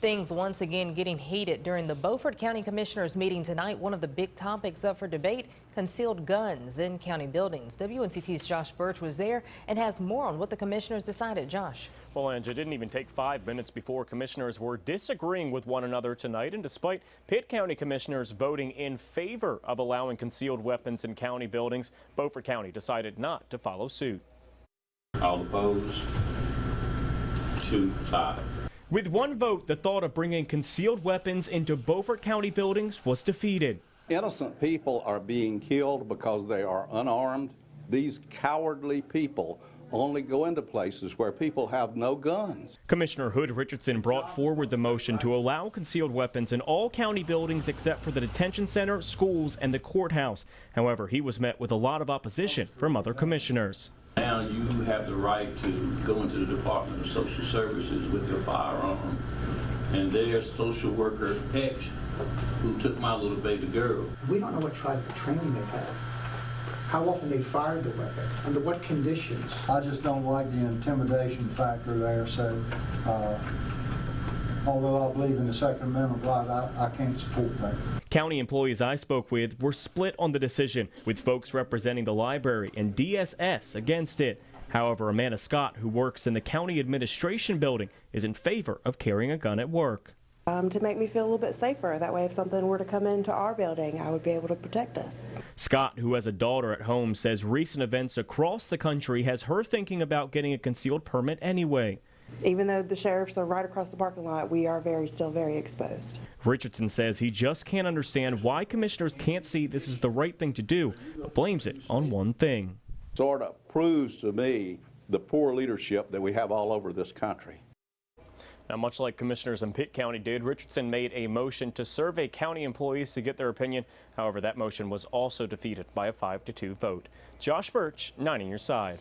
Things once again getting heated during the Beaufort County Commissioners meeting tonight. One of the big topics up for debate, concealed guns in county buildings. WNCT's Josh Birch was there and has more on what the commissioners decided. Josh. Well, Ange, it didn't even take 5 minutes before commissioners were disagreeing with one another tonight. And despite Pitt County commissioners voting in favor of allowing concealed weapons in county buildings, Beaufort County decided not to follow suit. All opposed? 2-5. With one vote, the thought of bringing concealed weapons into Beaufort County buildings was defeated. Innocent people are being killed because they are unarmed. These cowardly people only go into places where people have no guns. Commissioner Hood Richardson brought forward the motion to allow concealed weapons in all county buildings except for the detention center, schools, and the courthouse. However, he was met with a lot of opposition from other commissioners. Now you have the right to go into the Department of Social Services with your firearm, and there's social worker X who took my little baby girl. We don't know what type of training they have, how often they fired the weapon, under what conditions. I just don't like the intimidation factor there, so although I believe in the Second Amendment right, I can't support that. County employees I spoke with were split on the decision, with folks representing the library and DSS against it. However, Amanda Scott, who works in the county administration building, is in favor of carrying a gun at work. To make me feel a little bit safer. That way, if something were to come into our building, I would be able to protect us. Scott, who has a daughter at home, says recent events across the country has her thinking about getting a concealed permit anyway. Even though the sheriffs are right across the parking lot, we are still very exposed. Richardson says he just can't understand why commissioners can't see this is the right thing to do, but blames it on one thing. Sort of proves to me the poor leadership that we have all over this country. Now, much like commissioners in Pitt County did, Richardson made a motion to survey county employees to get their opinion. However, that motion was also defeated by a 5-2 vote. Josh Birch, 9 on your side.